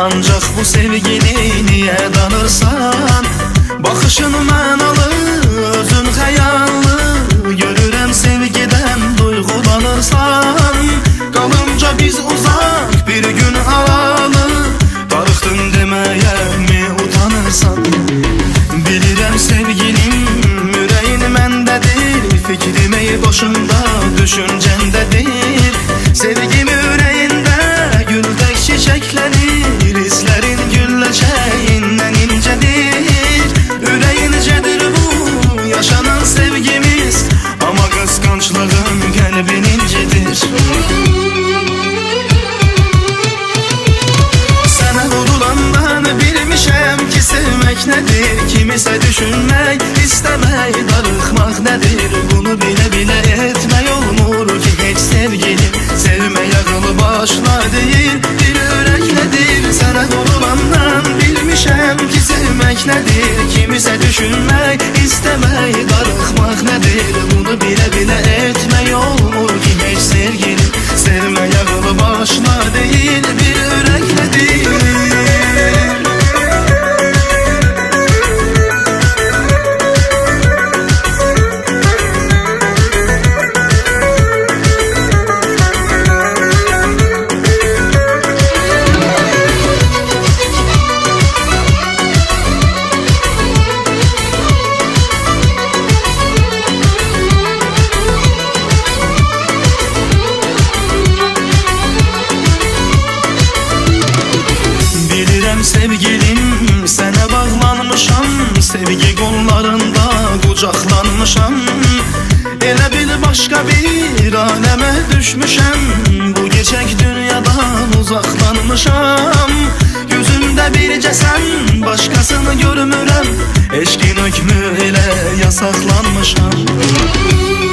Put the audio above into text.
Ancaq bu sevgini niye danırsan? Baxışın mənalı, özün xəyallı, görürəm sevgidən duyğulanırsan. Qalınca biz uzaq bir gün havalı, darıxdın deməyə mi utanırsan? Bilirəm sevgilim ürəyin məndədir, fikrim ey boşunda düşüncəndədir. Sevgim ürəyində güldək çiçəklənir, hislərin gülləçəyindən incədir. Ürəyinəcədir bu yaşanan sevgimiz, amma qısqanclığın qəlbin incidir. Sənə vurulandan bilmişəm ki sevmək nədir, kimisə düşünmək, istəmək, darıxmaq nədir. Bunu bilə-bilə etmək olmur ki heç sevgilim, sevmək ağılı başla deyil, bir ürəklədir. Sənə vurulandan bilmişəm ki sevmək nədir, kimisə düşünmək, istəmək, darıxmaq nədir. Bunu bilə-bilə etmək olmur ki heç sevgilim, sevmək ağılı başla deyil, bir ürəklədir. Sevgilim, sənə bağlanmışam, sevgi qollarında qucaqlanmışam. Elə bil başqa bir aləmə düşmüşəm, bu gecək dünyadan uzaqlanmışam. Gözümdə bircə sən, başqasını görmürəm, eşqin hökmü ilə yasaqlanmışam.